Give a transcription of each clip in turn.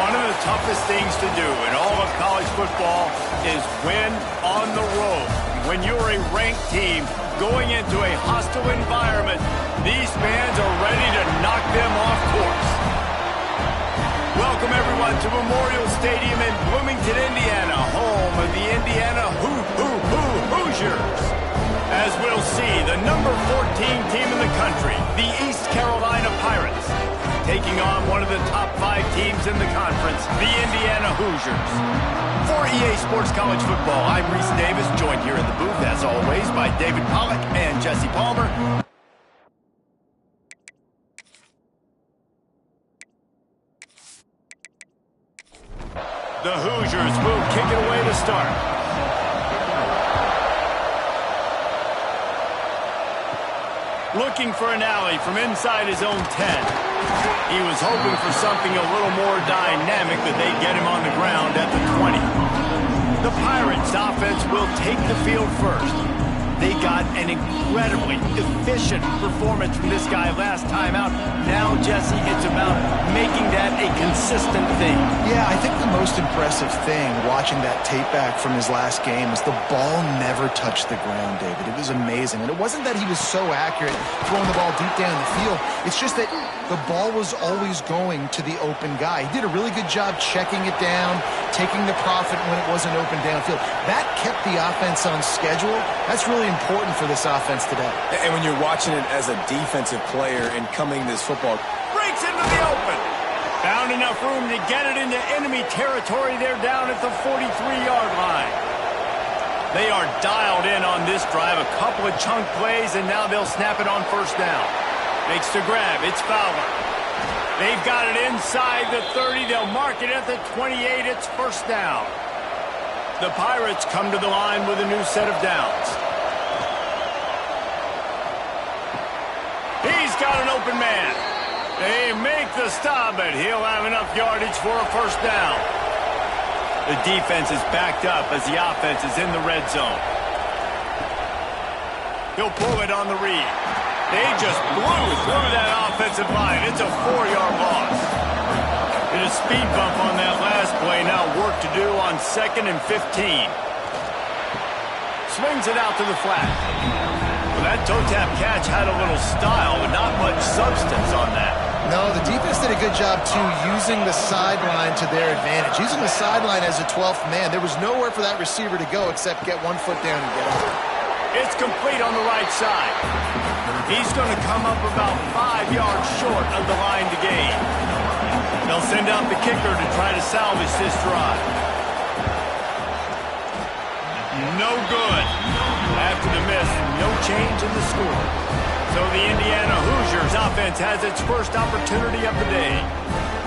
One of the toughest things to do in all of college football is win on the road. When you're a ranked team going into a hostile environment, these fans are ready to knock them off course. Welcome, everyone, to Memorial Stadium in Bloomington, Indiana, home of the Indiana Hoosiers. As we'll see, the number 14 team in the country, the East Carolina Pirates, taking on one of the top 5 teams in the conference, the Indiana Hoosiers. For EA Sports College Football, I'm Reese Davis, joined here in the booth, as always, by David Pollack and Jesse Palmer. The Hoosiers will kick it away to start. Looking for an alley from inside his own 10. He was hoping for something a little more dynamic, but they get him on the ground at the 20. The Pirates offense will take the field first. They got an incredibly efficient performance from this guy last time out. Now, Jesse, it's about making that a consistent thing. Yeah, I think the most impressive thing watching that tape back from his last game is the ball never touched the ground, David. It was amazing. And it wasn't that he was so accurate throwing the ball deep down the field. It's just that the ball was always going to the open guy. He did a really good job checking it down, taking the profit when it wasn't open downfield. That kept the offense on schedule. That's really important for this offense today. And when you're watching it as a defensive player and coming this football, breaks into the open. Found enough room to get it into enemy territory. They're down at the 43-yard line. They are dialed in on this drive. A couple of chunk plays, and now they'll snap it on first down. Makes the grab. It's Fowler. They've got it inside the 30. They'll mark it at the 28. It's first down. The Pirates come to the line with a new set of downs. He's got an open man. They make the stop, but he'll have enough yardage for a first down. The defense is backed up as the offense is in the red zone. He'll pull it on the read. They just blew through that offensive line. It's a 4-yard loss. Did a speed bump on that last play. Now work to do on 2nd and 15. Swings it out to the flat. Well, that toe tap catch had a little style, but not much substance on that. No, the defense did a good job, too, using the sideline to their advantage. Using the sideline as a 12th man. There was nowhere for that receiver to go except get one foot down and get out. It's complete on the right side. He's going to come up about 5 yards short of the line to gain. They'll send out the kicker to try to salvage this drive. No good. After the miss, no change in the score. So the Indiana Hoosiers offense has its first opportunity of the day.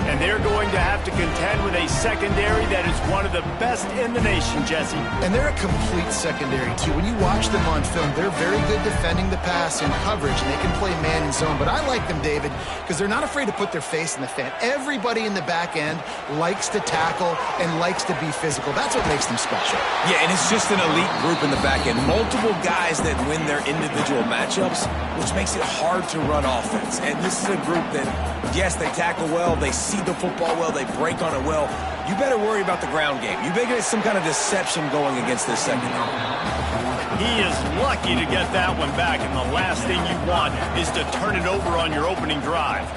And they're going to have to contend with a secondary that is one of the best in the nation, Jesse. And they're a complete secondary, too. When you watch them on film, they're very good defending the pass in coverage, and they can play man and zone. But I like them, David, because they're not afraid to put their face in the fan. Everybody in the back end likes to tackle and likes to be physical. That's what makes them special. yeah, and it's just an elite group in the back end. Multiple guys that win their individual matchups, which makes it hard to run offense. And this is a group that, yes, they tackle well, they see the football well, they break on it well. You better worry about the ground game. You better get some kind of deception going against this secondary. He is lucky to get that one back, and the last thing you want is to turn it over on your opening drive.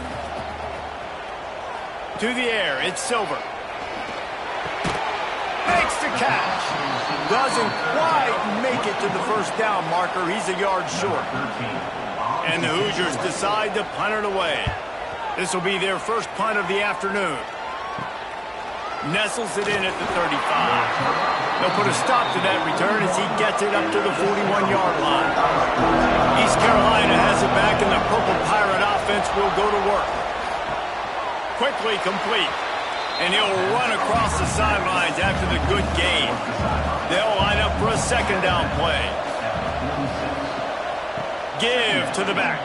To the air, it's Silver. Makes the catch. Doesn't quite make it to the first down marker. He's a yard short. And the Hoosiers decide to punt it away. This will be their first punt of the afternoon. Nestles it in at the 35. They'll put a stop to that return as he gets it up to the 41-yard line. East Carolina has it back, and the Purple Pirate offense will go to work. Quickly complete. And he'll run across the sidelines after the good gain. They'll line up for a second down play. Give to the back.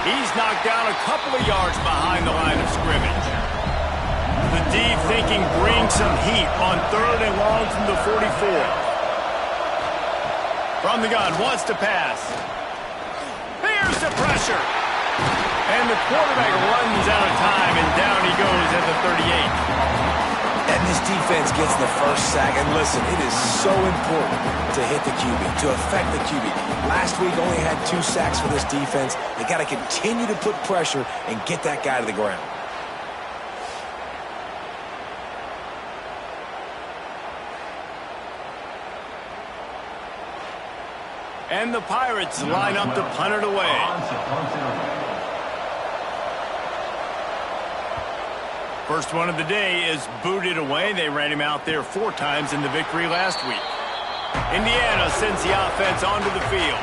He's knocked down a couple of yards behind the line of scrimmage. The D thinking bring some heat on 3rd and long from the 44. From the gun, wants to pass. Here's the pressure. And the quarterback runs out of time, and down he goes at the 38. And this defense gets the first sack. And listen, it is so important to hit the QB, to affect the QB. Last week only had 2 sacks for this defense. They got to continue to put pressure and get that guy to the ground. And the Pirates line up to punt it away. First one of the day is booted away. They ran him out there 4 times in the victory last week. Indiana sends the offense onto the field.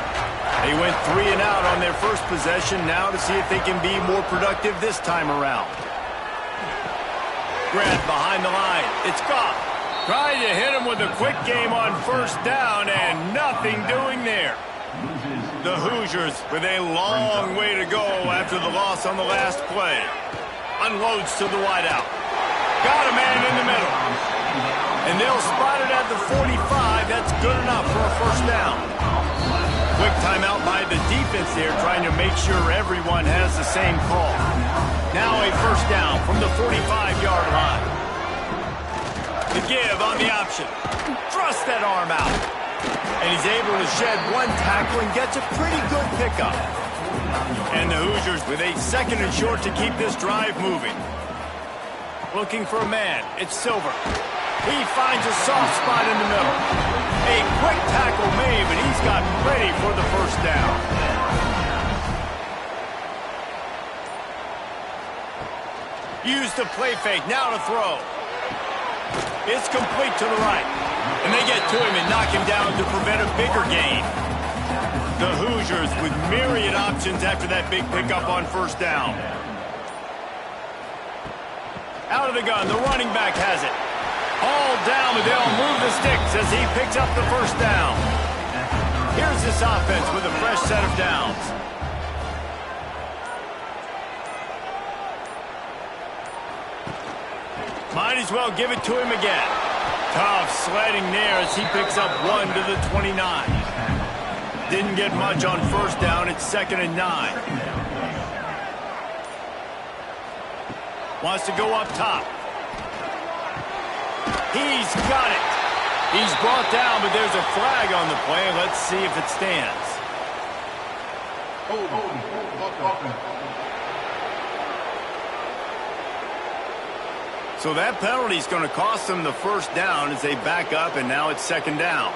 They went 3 and out on their first possession, now to see if they can be more productive this time around. Grant behind the line. It's Goff. Trying to hit him with a quick game on first down, and nothing doing there. The Hoosiers with a long way to go after the loss on the last play. Unloads to the wideout. Got a man in the middle. And they'll spot it at the 45. That's good enough for a first down. Quick timeout by the defense there, trying to make sure everyone has the same call. Now a first down from the 45-yard line. The give on the option. Thrust that arm out. And he's able to shed 1 tackle and gets a pretty good pickup. And the Hoosiers with a 2nd and short to keep this drive moving. Looking for a man. It's Silver. He finds a soft spot in the middle. A quick tackle made, but he's got ready for the first down. Use the play fake. Now to throw. It's complete to the right. And they get to him and knock him down to prevent a bigger gain. The Hoosiers with myriad options after that big pickup on first down. Out of the gun, the running back has it. All down, but they'll move the sticks as he picks up the first down. Here's this offense with a fresh set of downs. Might as well give it to him again. Tough sledding there as he picks up 1 to the 29. Didn't get much on first down. It's 2nd and 9. Wants to go up top. He's got it. He's brought down, but there's a flag on the play. Let's see if it stands. So that penalty is going to cost them the first down as they back up, and now it's 2nd down.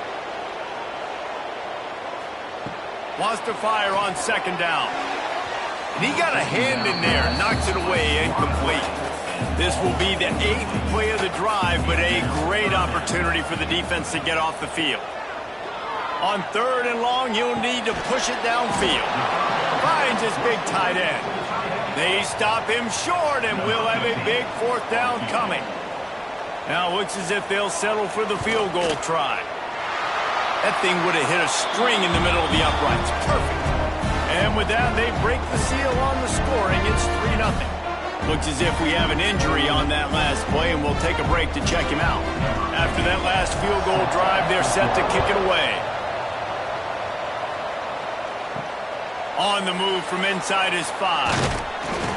Wants to fire on 2nd down. And he got a hand in there, knocks it away, incomplete. This will be the 8th play of the drive, but a great opportunity for the defense to get off the field. On 3rd and long, he'll need to push it downfield. Finds his big tight end. They stop him short, and we'll have a big 4th down coming. Now it looks as if they'll settle for the field goal try. That thing would have hit a string in the middle of the uprights. Perfect. And with that, they break the seal on the scoring. It's 3-0. Looks as if we have an injury on that last play, and we'll take a break to check him out. After that last field goal drive, they're set to kick it away. On the move from inside his 5.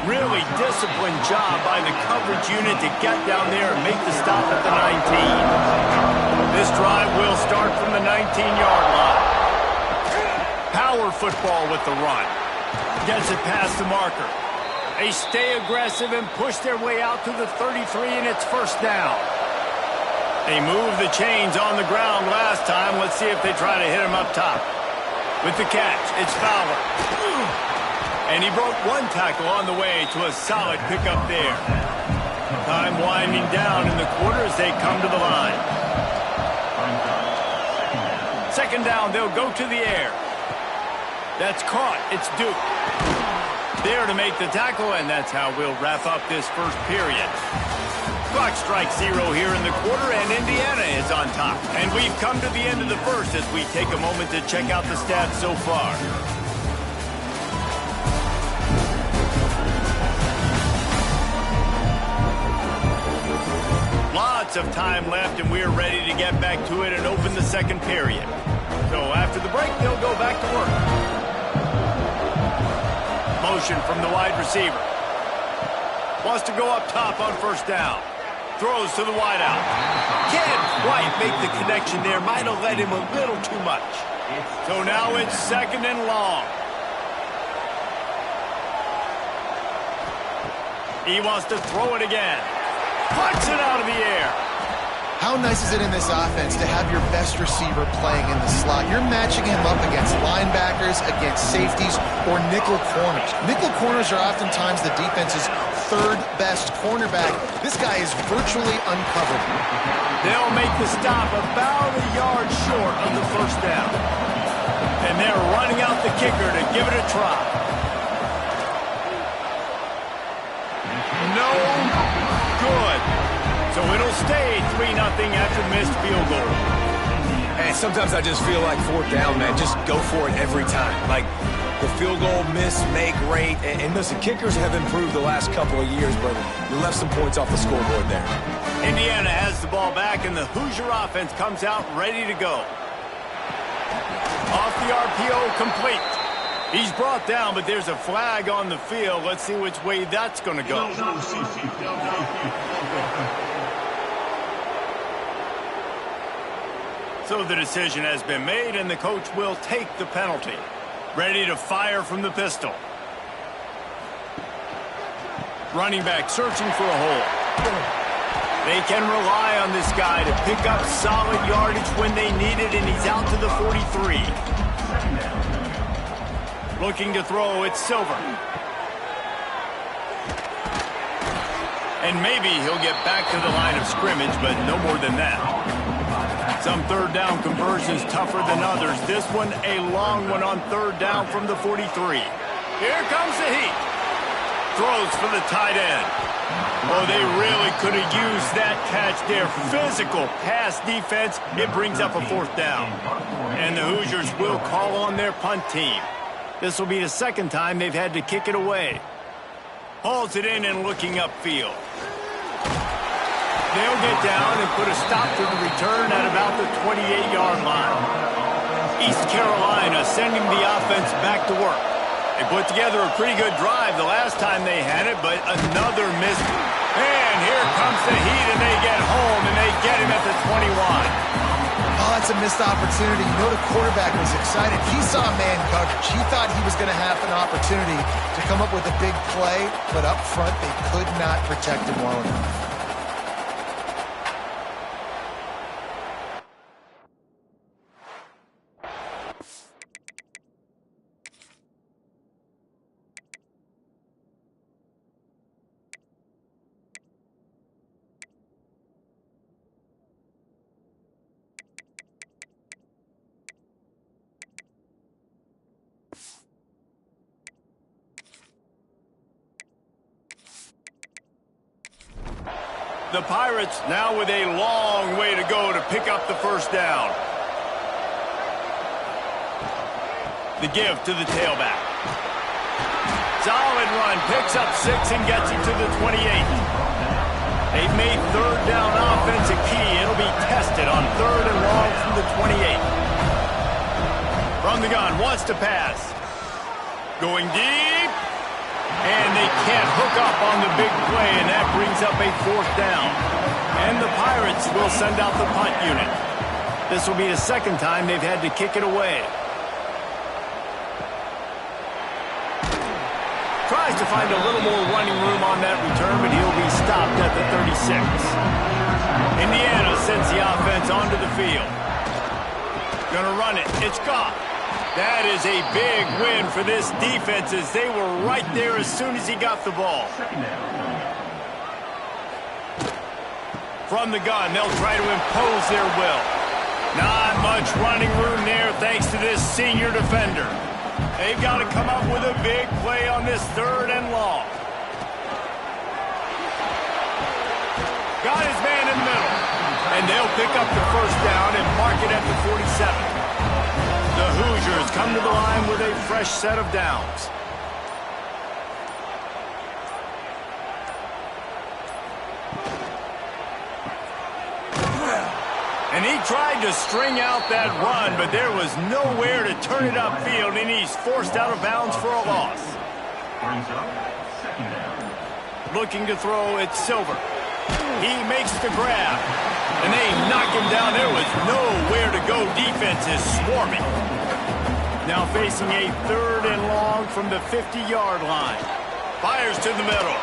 Really disciplined job by the coverage unit to get down there and make the stop at the 19. This drive will start from the 19-yard line. Power football with the run. Gets it past the marker. They stay aggressive and push their way out to the 33, and it's first down. They moved the chains on the ground last time. Let's see if they try to hit him up top. With the catch, it's Fowler. And he broke 1 tackle on the way to a solid pickup there. Time winding down in the quarter as they come to the line. 2nd down, they'll go to the air. That's caught. It's Duke. There to make the tackle, and that's how we'll wrap up this first period. Clock strikes 0 here in the quarter, and Indiana is on top. And we've come to the end of the first as we take a moment to check out the stats so far. Lots of time left, and we're ready to get back to it and open the second period. So after the break, they'll go back to work. motion from the wide receiver. Wants to go up top on first down. Throws to the wideout. Can't quite make the connection there. Might have led him a little too much. So now it's 2nd and long. He wants to throw it again. Puts it out of the air. How nice is it in this offense to have your best receiver playing in the slot? You're matching him up against linebackers, against safeties, or nickel corners. Nickel corners are oftentimes the defense's 3rd best cornerback. This guy is virtually uncovered. They'll make the stop about a yard short of the first down. And they're running out the kicker to give it a try. No good. So it'll stay 3-0 after missed field goal. And sometimes I just feel like 4th down, man. Just go for it every time. Like the field goal miss, make rate. And listen, kickers have improved the last couple of years, but you left some points off the scoreboard there. Indiana has the ball back, and the Hoosier offense comes out ready to go. Off the RPO, complete. He's brought down, but there's a flag on the field. Let's see which way that's going to go. So the decision has been made, and the coach will take the penalty. Ready to fire from the pistol. Running back searching for a hole. They can rely on this guy to pick up solid yardage when they need it, and he's out to the 43. Looking to throw, it's Silver. And maybe he'll get back to the line of scrimmage, but no more than that. Some 3rd down conversions tougher than others. This one, a long one on 3rd down from the 43. Here comes the heat. Throws for the tight end. Oh, they really could have used that catch there. Physical pass defense. It brings up a 4th down. And the Hoosiers will call on their punt team. This will be the 2nd time they've had to kick it away. Hauls it in and looking upfield. They'll get down and put a stop to the return at about the 28-yard line. East Carolina sending the offense back to work. They put together a pretty good drive the last time they had it, but another miss. And here comes the heat, and they get home, and they get him at the 21. Oh, that's a missed opportunity. You know the quarterback was excited. He saw man coverage. He thought he was going to have an opportunity to come up with a big play, but up front they could not protect him well enough. The Pirates now with a long way to go to pick up the first down. The give to the tailback. Solid run, picks up 6 and gets it to the 28. They've made 3rd down offense a key. It'll be tested on 3rd and long from the 28. From the gun, wants to pass. Going deep. And they can't hook up on the big play, and that brings up a 4th down. And the Pirates will send out the punt unit. This will be the 2nd time they've had to kick it away. Tries to find a little more running room on that return, but he'll be stopped at the 36. Indiana sends the offense onto the field. Gonna run it. It's gone. That is a big win for this defense as they were right there as soon as he got the ball. From the gun, they'll try to impose their will. Not much running room there thanks to this senior defender. They've got to come up with a big play on this 3rd and long. Got his man in the middle. And they'll pick up the first down and mark it at the 47. The Hoosiers come to the line with a fresh set of downs. And he tried to string out that run, but there was nowhere to turn it upfield, and he's forced out of bounds for a loss. Brings up second down. Looking to throw, it's Silver. He makes the grab, and they knock him down. There was nowhere to go. Defense is swarming. Now facing a 3rd and long from the 50-yard line. Fires to the middle.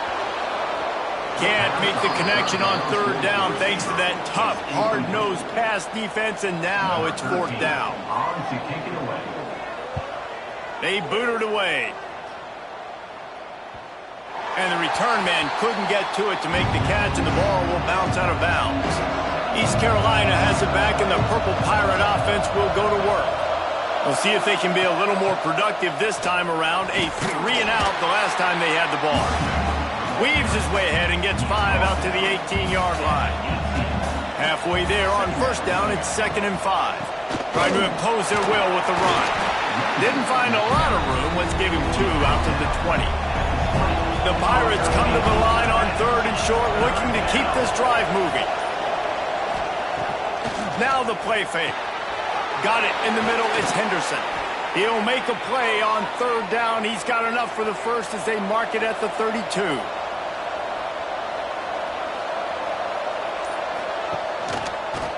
Can't make the connection on 3rd down thanks to that tough, hard-nosed pass defense, and now it's 4th down. On to kick it away. They boot it away. And the return man couldn't get to it to make the catch, and the ball will bounce out of bounds. East Carolina has it back, and the Purple Pirate offense will go to work. We'll see if they can be a little more productive this time around. A 3-and-out the last time they had the ball. Weaves his way ahead and gets 5 out to the 18-yard line. Halfway there on 1st down, it's 2nd and 5. Trying to impose their will with the run. Didn't find a lot of room. Let's give him 2 out to the 20. The Pirates come to the line on 3rd and short, looking to keep this drive moving. Now the play fake. Got it in the middle, it's Henderson. He'll make a play on 3rd down. He's got enough for the first as they mark it at the 32.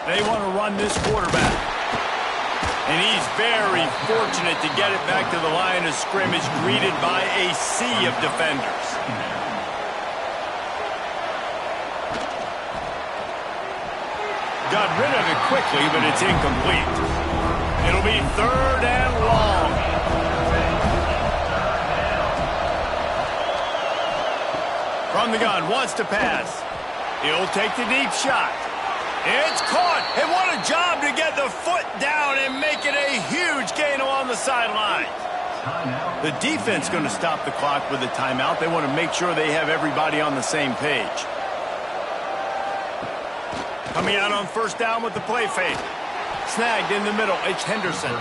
They want to run this quarterback. And he's very fortunate to get it back to the line of scrimmage, greeted by a sea of defenders. Got rid of it quickly, but it's incomplete. It'll be 3rd and long. From the gun, wants to pass. He'll take the deep shot. It's caught, and what a job to get the foot down and make it a huge gain along the sideline. The defense going to stop the clock with a timeout. They want to make sure they have everybody on the same page. Coming out on 1st down with the play fake. Snagged in the middle, it's Henderson.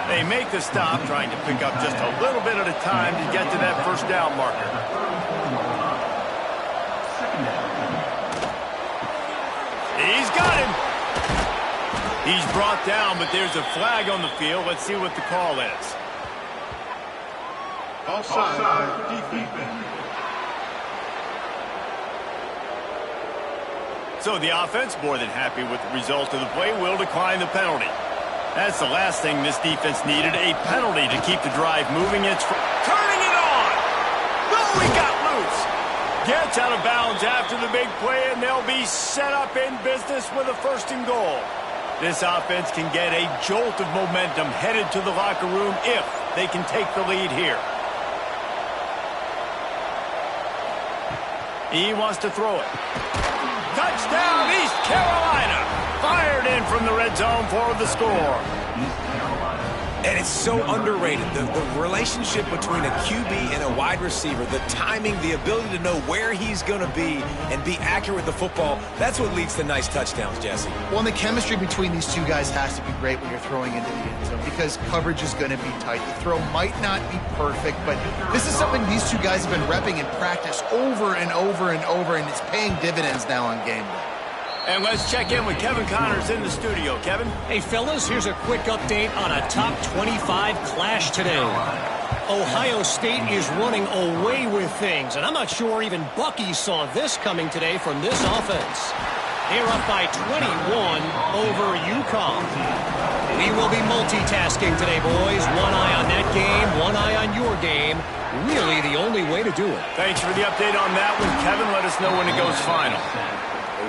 They make the stop, trying to pick up just a little bit at a time to get to that 1st down marker. He's got him. He's brought down, but there's a flag on the field. Let's see what the call is. Offside, defense. So the offense, more than happy with the result of the play, will decline the penalty. That's the last thing this defense needed, a penalty to keep the drive moving. It's turning it on. Oh, he got loose. Gets out of bounds after the big play, and they'll be set up in business with a 1st and goal. This offense can get a jolt of momentum headed to the locker room if they can take the lead here. He wants to throw it. Touchdown, East Carolina! Fired in from the red zone for the score. And it's so underrated. The relationship between a QB and a wide receiver, the timing, the ability to know where he's going to be and be accurate with the football, that's what leads to nice touchdowns, Jesse. Well, and the chemistry between these 2 guys has to be great when you're throwing into the end zone because coverage is going to be tight. The throw might not be perfect, but this is something these 2 guys have been repping in practice over and over and over, and it's paying dividends now on game day. And let's check in with Kevin Connors in the studio. Kevin? Hey, fellas, here's a quick update on a top 25 clash today. Ohio State is running away with things, and I'm not sure even Bucky saw this coming today from this offense. They're up by 21 over UConn. We will be multitasking today, boys. One eye on that game, one eye on your game. Really the only way to do it. Thanks for the update on that one, Kevin. Let us know when it goes final.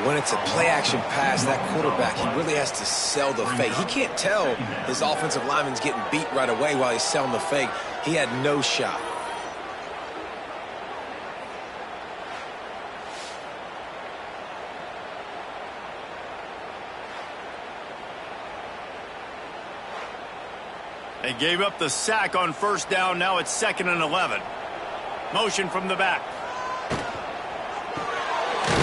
When it's a play-action pass, that quarterback, he really has to sell the fake. He can't tell his offensive lineman's getting beat right away while he's selling the fake. He had no shot. They gave up the sack on 1st down. Now it's 2nd and 11. Motion from the back.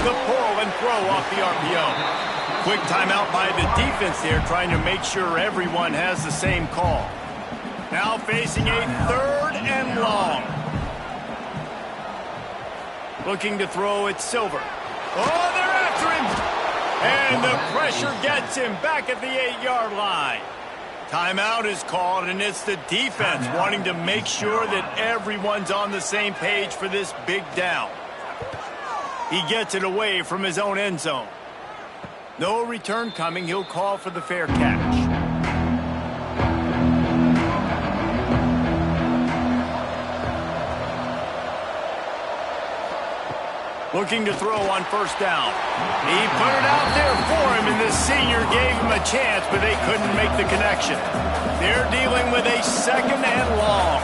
The pull and throw off the RPO. Quick timeout by the defense there, trying to make sure everyone has the same call. Now facing a 3rd and long. Looking to throw, it's Silver. Oh, they're after him! And the pressure gets him back at the 8-yard line. Timeout is called, and it's the defense wanting to make sure that everyone's on the same page for this big down. He gets it away from his own end zone. No return coming. He'll call for the fair catch. Looking to throw on first down. He put it out there for him, and the senior gave him a chance, but they couldn't make the connection. They're dealing with a second and long.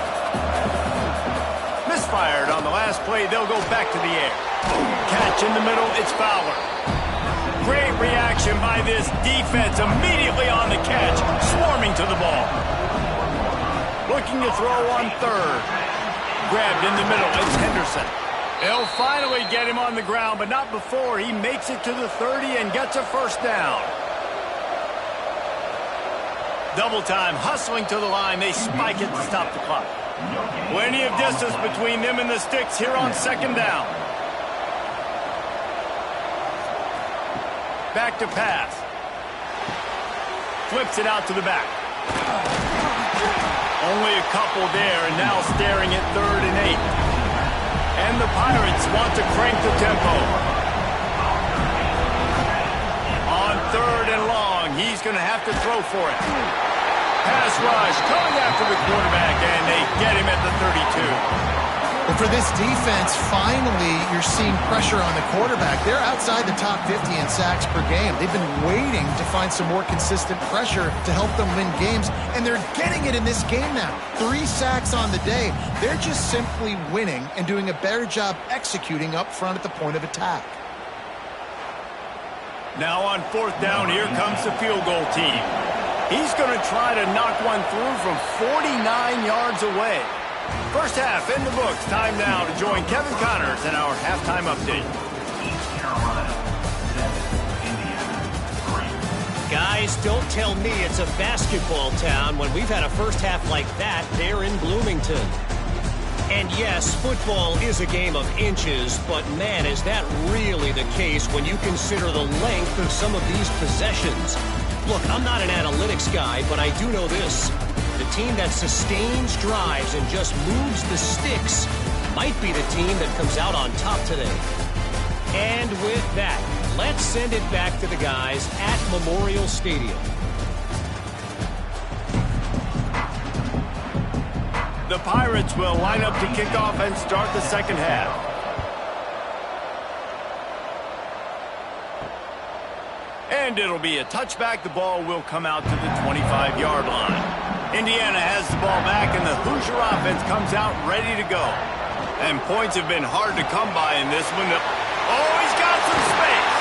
Misfired on the last play. They'll go back to the air. Catch in the middle. It's Fowler. Great reaction by this defense. Immediately on the catch. Swarming to the ball. Looking to throw on third. Grabbed in the middle. It's Henderson. They'll finally get him on the ground, but not before he makes it to the 30 and gets a first down. Double time, hustling to the line. They spike it to stop the clock. Plenty of distance between them and the sticks here on second down. Back to pass. Flips it out to the back. Only a couple there, and now staring at 3rd and 8. And the Pirates want to crank the tempo. On 3rd and long, he's going to have to throw for it. Pass rush coming after the quarterback, and they get him at the 32. Well, for this defense, finally, you're seeing pressure on the quarterback. They're outside the top 50 in sacks per game. They've been waiting to find some more consistent pressure to help them win games, and they're getting it in this game now. 3 sacks on the day. They're just simply winning and doing a better job executing up front at the point of attack. Now on 4th down, here comes the field goal team. He's going to try to knock one through from 49 yards away. First half in the books. Time now to join Kevin Connors in our halftime update. Guys, don't tell me it's a basketball town when we've had a first half like that there in Bloomington. And yes, football is a game of inches, but man, is that really the case when you consider the length of some of these possessions. Look, I'm not an analytics guy, but I do know this. The team that sustains drives and just moves the sticks might be the team that comes out on top today. And with that, let's send it back to the guys at Memorial Stadium. The Pirates will line up to kick off and start the second half. And it'll be a touchback. The ball will come out to the 25-yard line. Indiana has the ball back, and the Hoosier offense comes out ready to go. And points have been hard to come by in this one. Oh, he's got some space.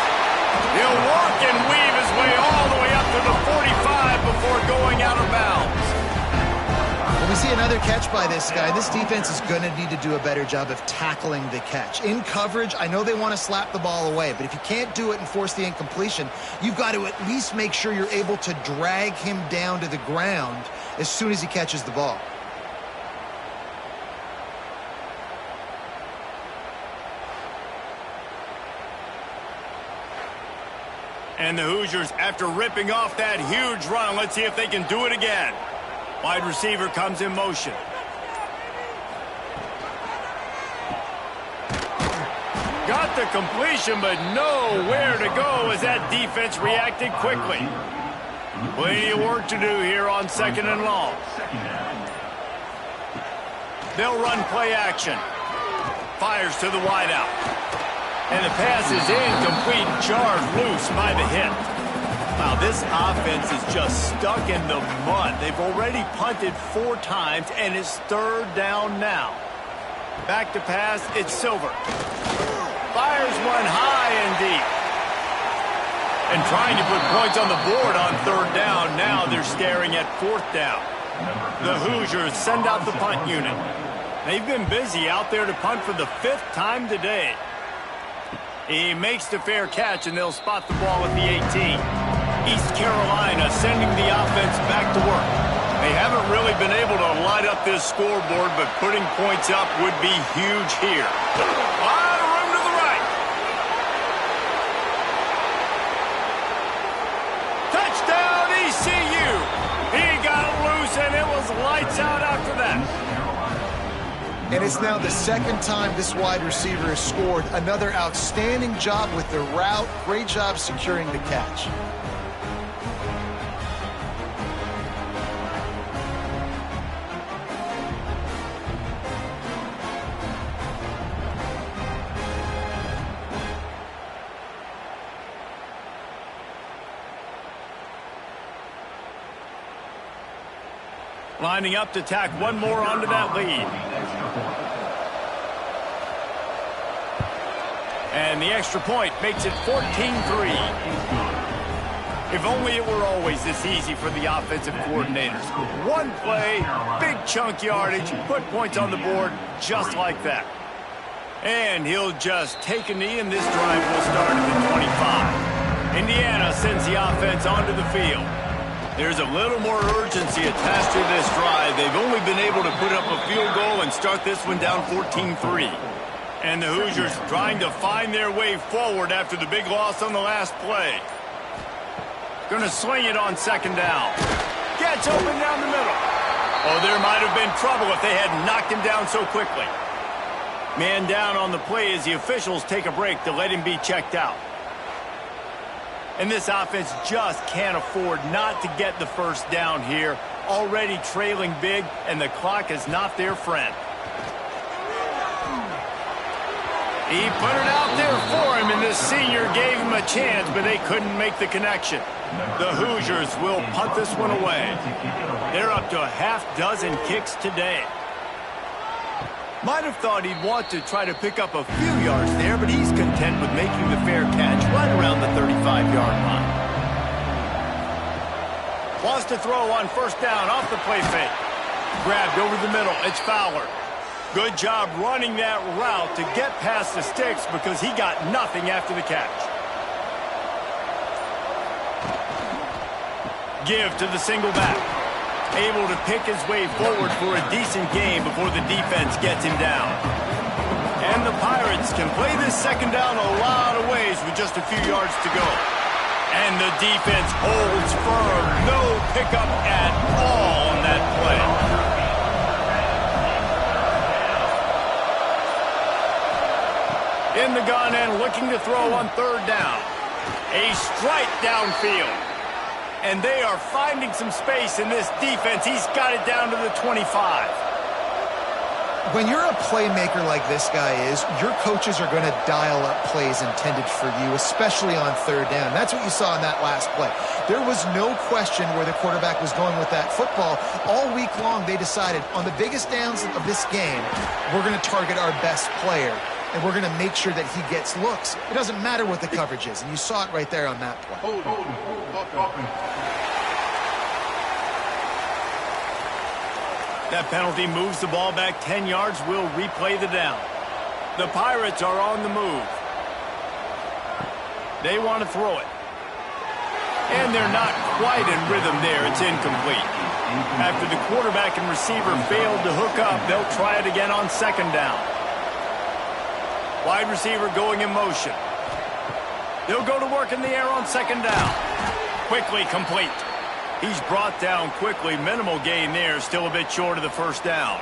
He'll work and weave his way all the way up to the 45 before going out of bounds. When we see another catch by this guy, this defense is going to need to do a better job of tackling the catch. In coverage, I know they want to slap the ball away, but if you can't do it and force the incompletion, you've got to at least make sure you're able to drag him down to the ground as soon as he catches the ball. And the Hoosiers, after ripping off that huge run, let's see if they can do it again. Wide receiver comes in motion. Got the completion, but nowhere to go as that defense reacted quickly. Plenty of work to do here on 2nd and long. They'll run play action. Fires to the wideout. And the pass is incomplete, jarred loose by the hit. Wow, this offense is just stuck in the mud. They've already punted 4 times, and it's 3rd down now. Back to pass, it's Silver. Fires one high and deep. And trying to put points on the board on 3rd down. Now they're staring at 4th down. The Hoosiers send out the punt unit. They've been busy out there to punt for the 5th time today. He makes the fair catch, and they'll spot the ball at the 18. East Carolina sending the offense back to work. They haven't really been able to light up this scoreboard, but putting points up would be huge here. A lot of room to the right. Touchdown, ECU. He got And it's now the second time this wide receiver has scored. Another outstanding job with the route. Great job securing the catch. Lining up to tack one more onto that lead. And the extra point makes it 14-3. If only it were always this easy for the offensive coordinators. One play, big chunk yardage, put points on the board just like that. And he'll just take a knee, and this drive will start at the 25. Indiana sends the offense onto the field. There's a little more urgency attached to this drive. They've only been able to put up a field goal and start this one down 14-3. And the Hoosiers trying to find their way forward after the big loss on the last play. Going to sling it on second down. Gets open down the middle. Oh, there might have been trouble if they hadn't knocked him down so quickly. Man down on the play as the officials take a break to let him be checked out. And this offense just can't afford not to get the first down here. Already trailing big, and the clock is not their friend. He put it out there for him, and the senior gave him a chance, but they couldn't make the connection. The Hoosiers will punt this one away. They're up to a half-dozen kicks today. Might have thought he'd want to try to pick up a few yards there, but he's content with making the fair catch right around the 35-yard line. Wants to throw on first down off the play fake. Grabbed over the middle. It's Fowler. Good job running that route to get past the sticks because he got nothing after the catch. Give to the single back. Able to pick his way forward for a decent game before the defense gets him down. And the Pirates can play this second down a lot of ways with just a few yards to go. And the defense holds firm. No pickup at all on that play. In the gun and looking to throw on third down. A strike downfield. And they are finding some space in this defense. He's got it down to the 25. When you're a playmaker like this guy is, your coaches are going to dial up plays intended for you, especially on third down. That's what you saw in that last play. There was no question where the quarterback was going with that football. All week long, they decided on the biggest downs of this game, we're going to target our best player, and we're going to make sure that he gets looks. It doesn't matter what the coverage is, and you saw it right there on that play. That penalty moves the ball back 10 yards. We'll replay the down. The Pirates are on the move. They want to throw it. And they're not quite in rhythm there. It's incomplete. After the quarterback and receiver failed to hook up, they'll try it again on second down. Wide receiver going in motion. They'll go to work in the air on second down. Quickly complete. He's brought down quickly. Minimal gain there. Still a bit short of the first down.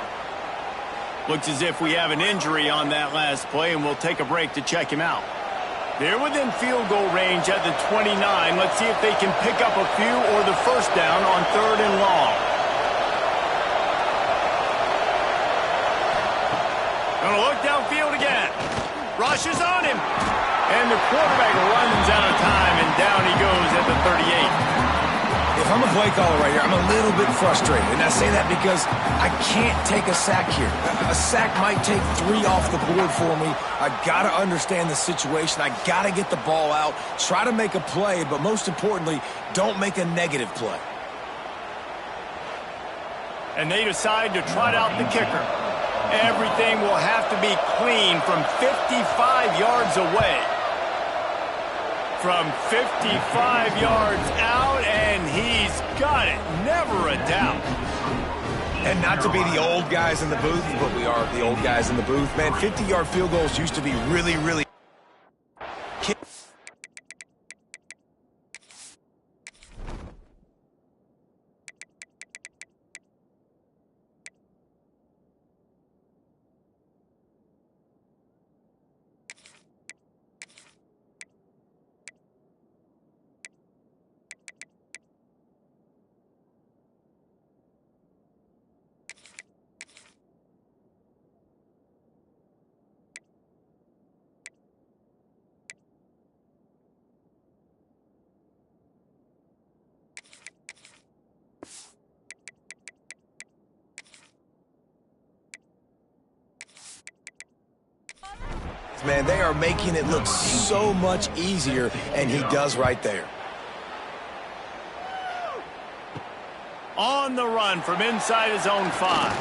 Looks as if we have an injury on that last play, and we'll take a break to check him out. They're within field goal range at the 29. Let's see if they can pick up a few or the first down on third and long. Gonna look downfield again. Rushes on him. And the quarterback runs out of time, and down he goes at the 38. If I'm a play caller right here, I'm a little bit frustrated. And I say that because I can't take a sack here. A sack might take 3 off the board for me. I got to understand the situation. I got to get the ball out, try to make a play, but most importantly, don't make a negative play. And they decide to trot out the kicker. Everything will have to be clean from 55 yards away. From 55 yards out, and he's got it. Never a doubt. And not to be the old guys in the booth, but we are the old guys in the booth. Man, 50-yard field goals used to be really, really... man. They are making it look so much easier, and he does right there. On the run from inside his own 5.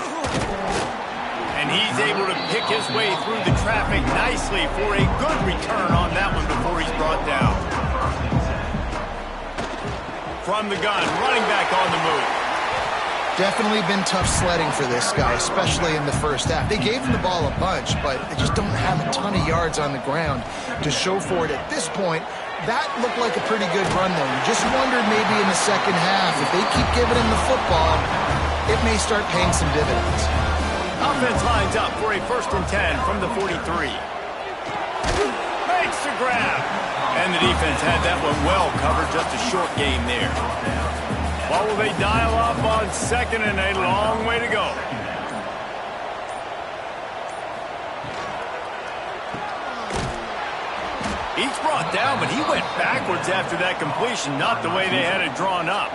And he's able to pick his way through the traffic nicely for a good return on that one before he's brought down. From the gun, running back on the move. Definitely been tough sledding for this guy, especially in the first half. They gave him the ball a bunch, but they just don't have a ton of yards on the ground to show for it at this point. That looked like a pretty good run, though. You just wondered maybe in the second half, if they keep giving him the football, it may start paying some dividends. Offense lines up for a 1st and 10 from the 43. Makes the grab. And the defense had that one well covered, just a short game there. What will they dial up on 2nd and a long way to go? He's brought down, but he went backwards after that completion, not the way they had it drawn up.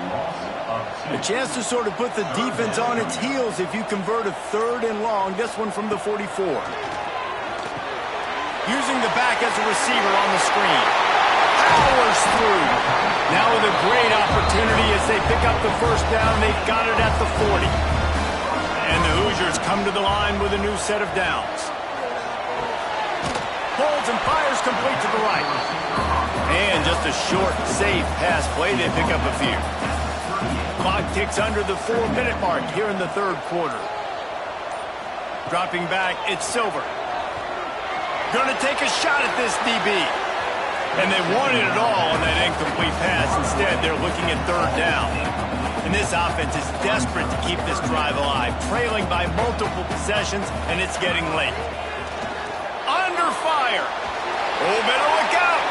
A chance to sort of put the defense on its heels if you convert a 3rd and long, this one from the 44. Using the back as a receiver on the screen. Powers through. Now with a great opportunity as they pick up the 1st down, they've got it at the 40. And the Hoosiers come to the line with a new set of downs. Holds and fires complete to the right. And just a short, safe pass play, they pick up a few. Clock ticks under the 4-minute mark here in the 3rd quarter. Dropping back, it's Silver. Gonna take a shot at this DB. And they wanted it all on that incomplete pass. Instead, they're looking at 3rd down. And this offense is desperate to keep this drive alive, trailing by multiple possessions, and it's getting late. Under fire. Oh, better look out.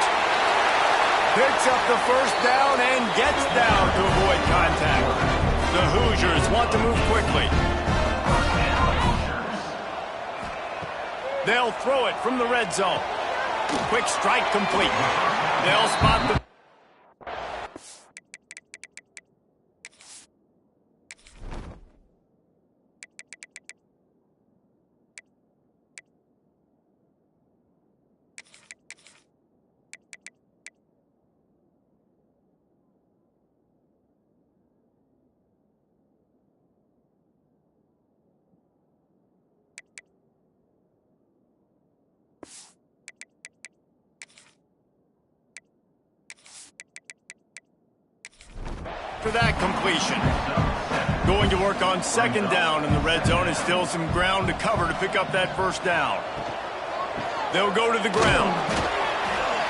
Picks up the 1st down and gets down to avoid contact. The Hoosiers want to move quickly. They'll throw it from the red zone. Quick strike complete. They'll spot the... For that completion. Going to work on 2nd down in the red zone and still some ground to cover to pick up that 1st down. They'll go to the ground.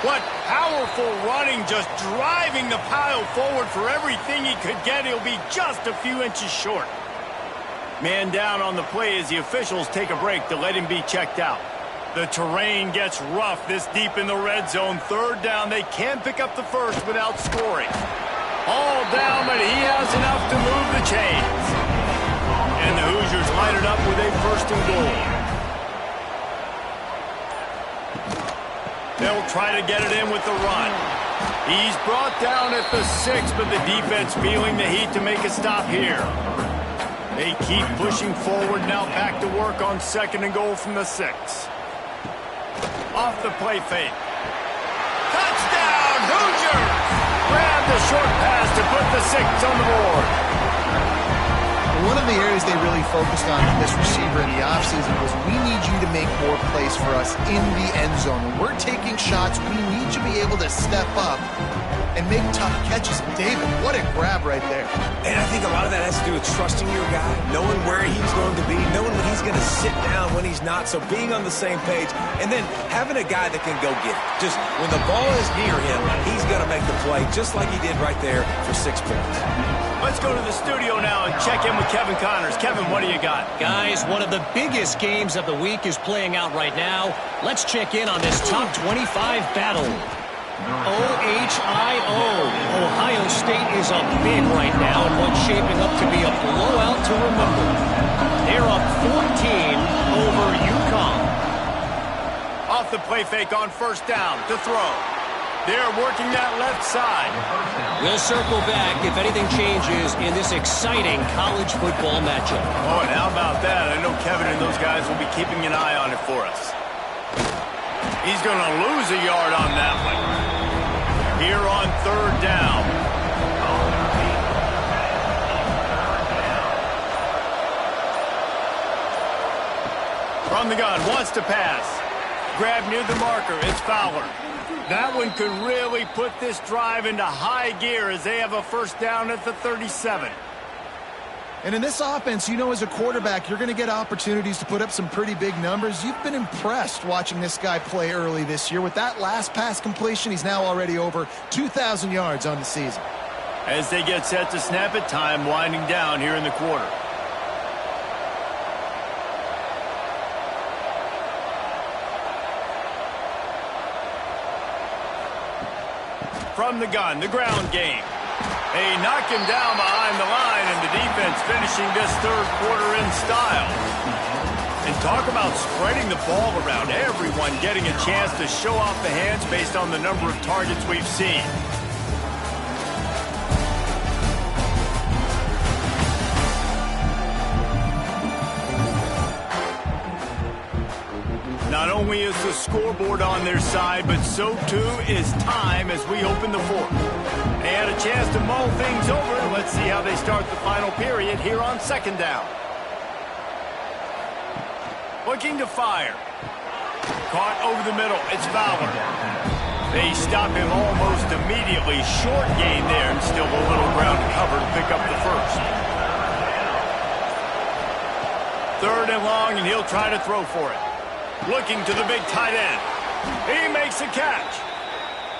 What powerful running, just driving the pile forward for everything he could get. He'll be just a few inches short. Man down on the play as the officials take a break to let him be checked out. The terrain gets rough this deep in the red zone. 3rd down, they can pick up the 1st without scoring. All down, but he has enough to move the chains. And the Hoosiers light it up with a 1st and goal. They'll try to get it in with the run. He's brought down at the 6, but the defense feeling the heat to make a stop here. They keep pushing forward, now back to work on 2nd and goal from the 6. Off the play fake. Touchdown, Hoosiers! Grab the short pass to put the 6 on the board. One of the areas they really focused on with this receiver in the offseason was we need you to make more plays for us in the end zone. When we're taking shots, we need you to be able to step up and make tough catches. David, what a grab right there. And I think a lot of that has to do with trusting your guy, knowing where he's going to be, knowing when he's going to sit down, when he's not, so being on the same page, and then having a guy that can go get it. Just when the ball is near him, he's going to make the play, just like he did right there for 6 points. Let's go to the studio now and check in with Kevin Connors. Kevin, what do you got? Guys, one of the biggest games of the week is playing out right now. Let's check in on this top 25 battle. OHIO. Ohio State is up big right now in what's shaping up to be a blowout to remember. They're up 14 over UConn. Off the play fake on 1st down to throw. They're working that left side. We'll circle back if anything changes in this exciting college football matchup. Oh, and how about that? I know Kevin and those guys will be keeping an eye on it for us. He's going to lose a yard on that one. Here on third down. From the gun, wants to pass. Grab near the marker, it's Fowler. That one could really put this drive into high gear as they have a first down at the 37. And in this offense, you know, as a quarterback, you're going to get opportunities to put up some pretty big numbers. You've been impressed watching this guy play early this year. With that last pass completion, he's now already over 2,000 yards on the season. As they get set to snap it, time winding down here in the quarter. From the gun, the ground game. They knock him down behind the line, and the defense finishing this third quarter in style. And talk about spreading the ball around. Everyone getting a chance to show off the hands based on the number of targets we've seen. Not only is the scoreboard on their side, but so too is time as we open the fourth. They had a chance to mull things over. Let's see how they start the final period here on second down. Looking to fire. Caught over the middle. It's Fowler. They stop him almost immediately. Short gain there, and still a little ground to cover to pick up the first. Third and long, and he'll try to throw for it. Looking to the big tight end. He makes a catch.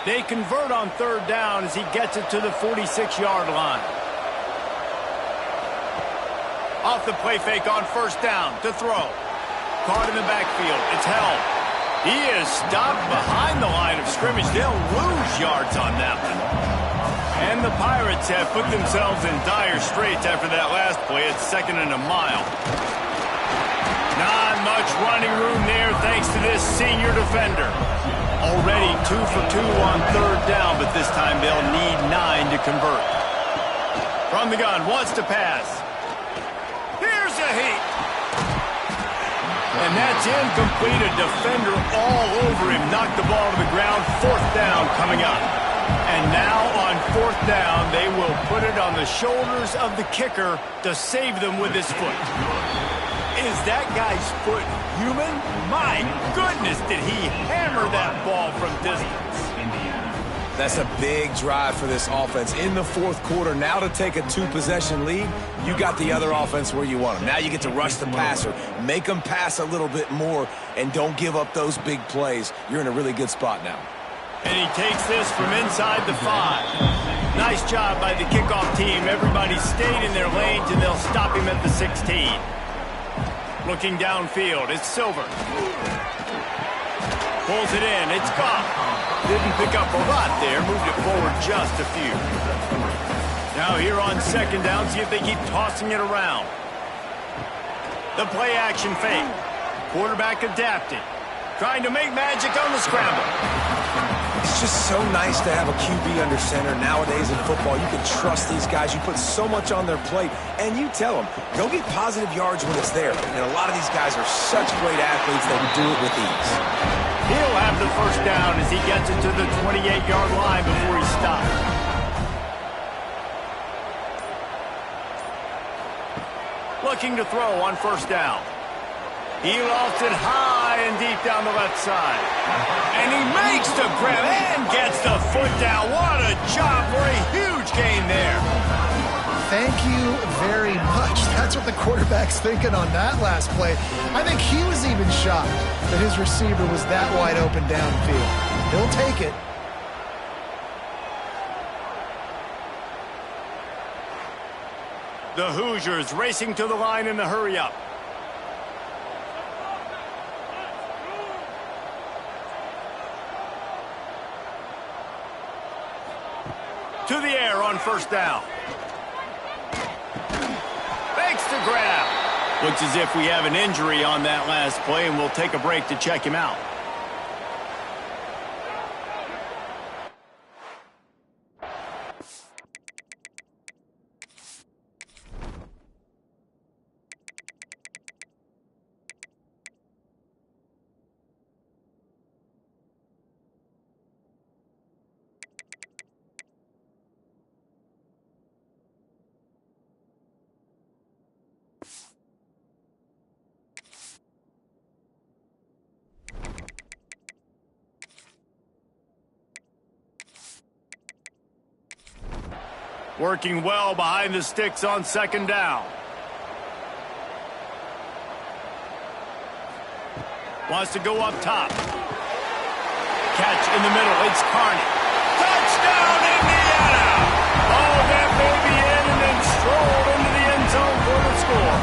They convert on third down as he gets it to the 46-yard line. Off the play fake on first down to throw. Caught in the backfield. It's held. He is stopped behind the line of scrimmage. They'll lose yards on that one. And the Pirates have put themselves in dire straits after that last play. It's second and a mile. Not much running room there thanks to this senior defender. Already 2 for 2 on third down, but this time they'll need 9 to convert. From the gun, wants to pass. Here's a heat. And that's incomplete. A defender all over him. Knocked the ball to the ground. Fourth down coming up. And now on fourth down, they will put it on the shoulders of the kicker to save them with his foot. Is that guy's foot human? My goodness, did he hammer that ball from distance. That's a big drive for this offense in the fourth quarter. Now to take a 2-possession lead, you got the other offense where you want them. Now you get to rush the passer, make them pass a little bit more, and don't give up those big plays. You're in a really good spot now. And he takes this from inside the 5. Nice job by the kickoff team. Everybody stayed in their lanes, and they'll stop him at the 16. Looking downfield, it's Silver. Pulls it in, it's Goff. Didn't pick up a lot there, moved it forward just a few. Now here on second down, see if they keep tossing it around. The play action fake. Quarterback adapted. Trying to make magic on the scramble. It's just so nice to have a QB under center nowadays in football. You can trust these guys. You put so much on their plate, and you tell them, go get positive yards when it's there. And a lot of these guys are such great athletes that can do it with ease. He'll have the first down as he gets it to the 28-yard line before he stops. Looking to throw on first down. He lofts it high and deep down the left side. And he makes the grab and gets the foot down. What a job for a huge gain there. Thank you very much. That's what the quarterback's thinking on that last play. I think he was even shocked that his receiver was that wide open downfield. He'll take it. The Hoosiers racing to the line in the hurry-up. To the air on first down. Fakes the grab. Looks as if we have an injury on that last play, and we'll take a break to check him out. Working well behind the sticks on second down. Wants to go up top. Catch in the middle. It's Carney. Touchdown, Indiana! Oh, that baby in and then strolled into the end zone for the score.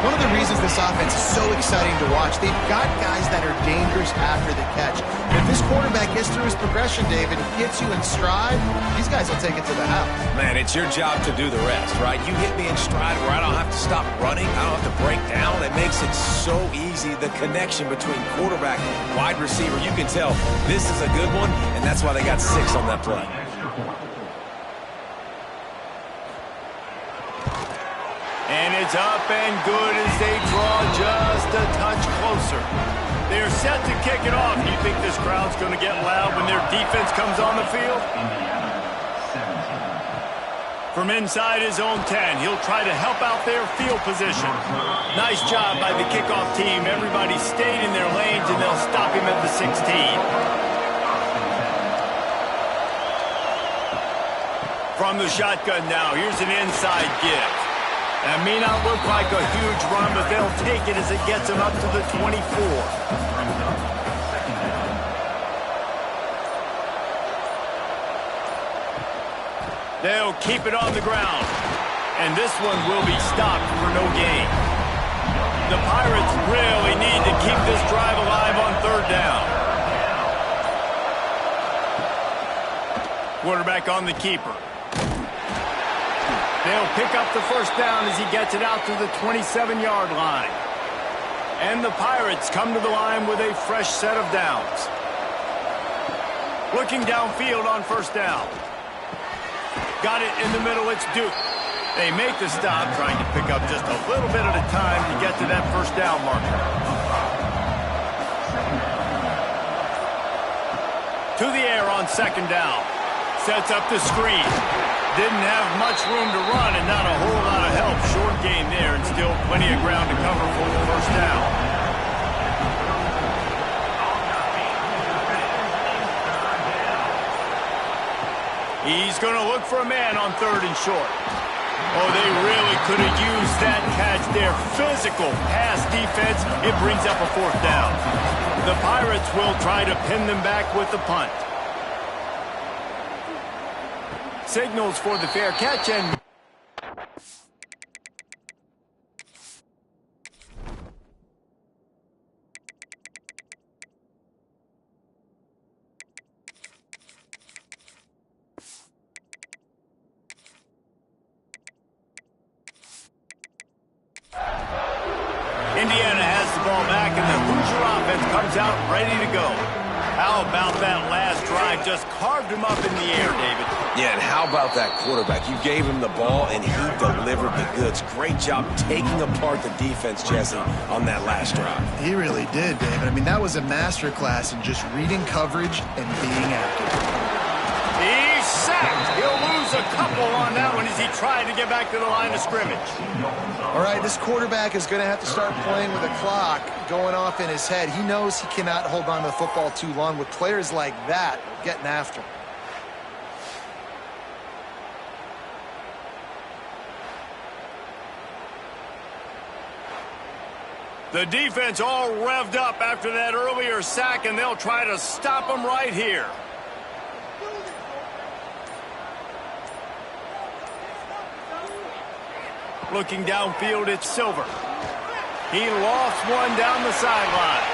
One of the reasons this offense is so exciting to watch, they've got guys that are dangerous after the catch. If this quarterback gets through his progression, David, he gets you in stride, these guys will take it to the house. Man, it's your job to do the rest, right? You hit me in stride where I don't have to stop running. I don't have to break down. It makes it so easy. The connection between quarterback and wide receiver, you can tell this is a good one, and that's why they got 6 on that play. And it's up and good as they draw just a touch closer. They're set to kick it off. Do you think this crowd's going to get loud when their defense comes on the field? From inside his own 10, he'll try to help out their field position. Nice job by the kickoff team. Everybody stayed in their lanes, and they'll stop him at the 16. From the shotgun now, here's an inside give. That may not look like a huge run, but they'll take it as it gets them up to the 24. They'll keep it on the ground. And this one will be stopped for no gain. The Pirates really need to keep this drive alive on third down. Quarterback on the keeper. They'll pick up the first down as he gets it out to the 27-yard line. And the Pirates come to the line with a fresh set of downs. Looking downfield on first down. Got it in the middle, it's Duke. They make the stop, trying to pick up just a little bit at a time to get to that first down marker. To the air on second down. Sets up the screen. Didn't have much room to run and not a whole lot of help. Short gain there and still plenty of ground to cover for the first down. He's going to look for a man on third and short. Oh, they really could have used that catch there. Physical pass defense. It brings up a fourth down. The Pirates will try to pin them back with the punt. Signals for the fair catch and... Indiana has the ball back and the Hoosier offense comes out ready to go. How about that last drive? Just carved him up in the air, David. Yeah, and how about that quarterback? You gave him the ball, and he delivered the goods. Great job taking apart the defense, Jesse, on that last drive. He really did, David. I mean, that was a masterclass in just reading coverage and being accurate. He's sacked. He'll lose a couple on that one as he tried to get back to the line of scrimmage. All right, this quarterback is going to have to start playing with a clock going off in his head. He knows he cannot hold on to the football too long with players like that getting after him. The defense all revved up after that earlier sack, and they'll try to stop him right here. Looking downfield, it's Silver. He lost one down the sideline.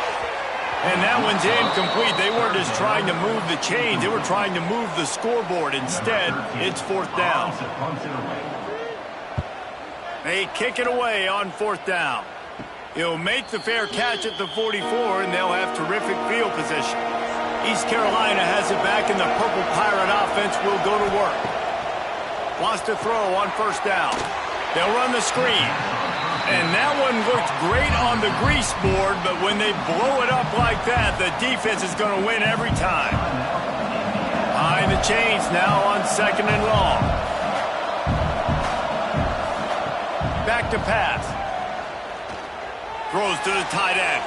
And that one's incomplete. They weren't just trying to move the chains. They were trying to move the scoreboard. Instead, it's fourth down. They kick it away on fourth down. He'll make the fair catch at the 44, and they'll have terrific field position. East Carolina has it back, and the Purple Pirate offense will go to work. Wants to throw on first down. They'll run the screen. And that one looked great on the grease board, but when they blow it up like that, the defense is going to win every time. Behind the chains now on second and long. Back to pass. Throws to the tight end.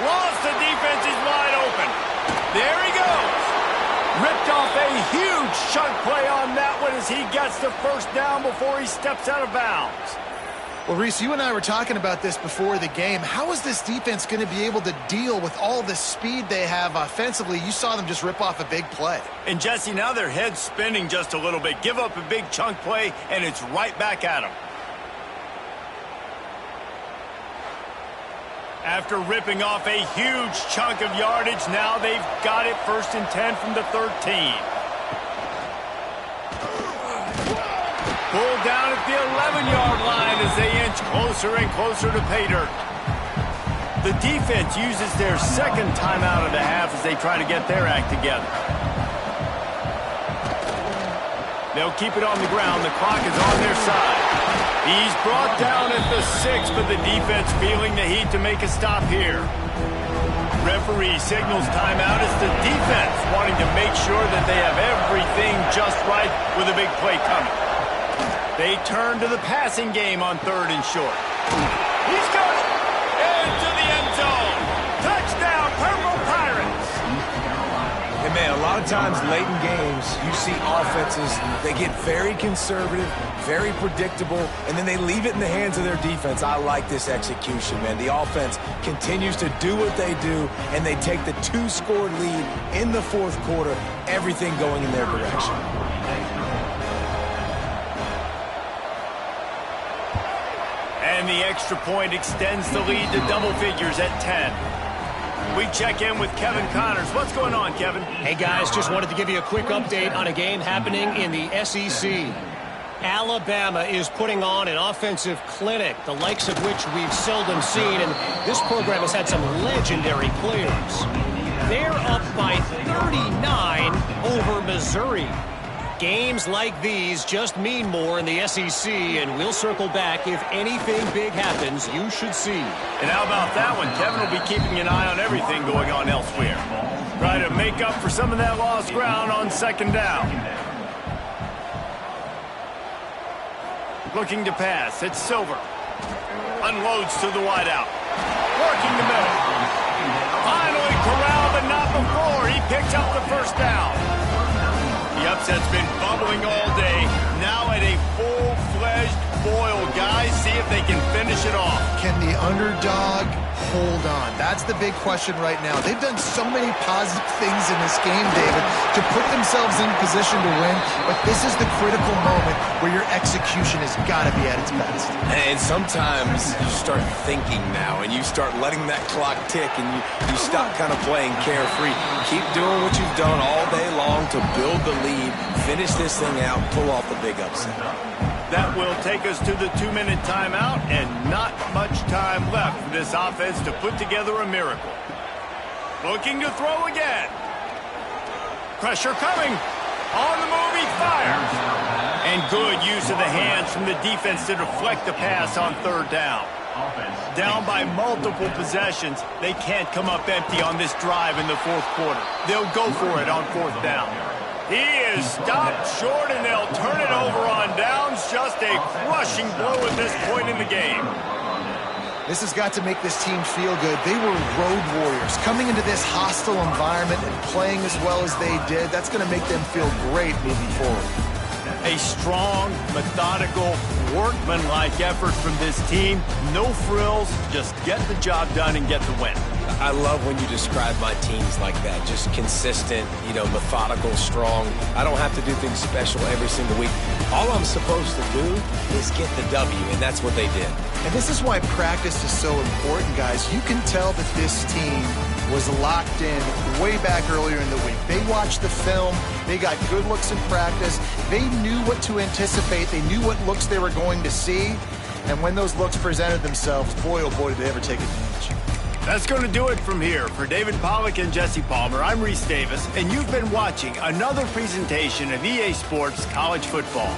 Lost, the defense is wide open. There he goes. Ripped off a huge chunk play on that one as he gets the first down before he steps out of bounds. Well, Reese, you and I were talking about this before the game. How is this defense going to be able to deal with all the speed they have offensively? You saw them just rip off a big play. And, Jesse, now their head's spinning just a little bit. Give up a big chunk play, and it's right back at them. After ripping off a huge chunk of yardage, now they've got it 1st and 10 from the 13. Pulled down at the 11-yard line as they inch closer and closer to pay dirt. The defense uses their second timeout of the half as they try to get their act together. They'll keep it on the ground. The clock is on their side. He's brought down at the 6, but the defense feeling the heat to make a stop here. Referee signals timeout as the defense wanting to make sure that they have everything just right with a big play coming. They turn to the passing game on 3rd and short. He's got it! Into the end zone! Touchdown, Purple Pirates! And man, a lot of times late in games, you see offenses, they get very conservative, very predictable, and then they leave it in the hands of their defense. I like this execution, man. The offense continues to do what they do, and they take the 2-score lead in the 4th quarter, everything going in their direction. And the extra point extends the lead to double figures at 10. We check in with Kevin Connors. What's going on, Kevin? Hey, guys, just wanted to give you a quick update on a game happening in the SEC. Alabama is putting on an offensive clinic, the likes of which we've seldom seen, and this program has had some legendary players. They're up by 39 over Missouri. Games like these just mean more in the SEC, and we'll circle back if anything big happens. You should see. And how about that one? Kevin will be keeping an eye on everything going on elsewhere. Try to make up for some of that lost ground on 2nd down. Looking to pass. It's Silver. Unloads to the wideout. Working the middle. Finally corralled, but not before. He picks up the 1st down. The upset's been bubbling all day. Now at a full-fledged boil. Guys, see if they can finish it off. Can the underdog hold on? That's the big question right now. They've done so many positive things in this game, David, to put themselves in position to win, but this is the critical moment where your execution has got to be at its best. And sometimes you start thinking now, and you start letting that clock tick, and you stop kind of playing carefree. Keep doing what you've done all day long to build the lead, finish this thing out, pull off the big upset. That will take us to the 2-minute timeout, and not much time left for this offense to put together a miracle. Looking to throw again. Pressure coming. On the move, he fires. And good use of the hands from the defense to deflect the pass on 3rd down. Down by multiple possessions, they can't come up empty on this drive in the 4th quarter. They'll go for it on 4th down. He is stopped short, and they'll turn it over on downs. Just a crushing blow at this point in the game. This has got to make this team feel good. They were road warriors coming into this hostile environment and playing as well as they did. That's going to make them feel great moving forward. A strong, methodical, workmanlike effort from this team. No frills, just get the job done and get the win. I love when you describe my teams like that. Just consistent, methodical, strong. I don't have to do things special every single week. All I'm supposed to do is get the W, and that's what they did. And this is why practice is so important, guys. You can tell that this team was locked in way back earlier in the week. They watched the film. They got good looks in practice. They knew what to anticipate. They knew what looks they were going to see. And when those looks presented themselves, boy, oh boy, did they ever take advantage. That's going to do it from here. For David Pollack and Jesse Palmer, I'm Reese Davis, and you've been watching another presentation of EA Sports College Football.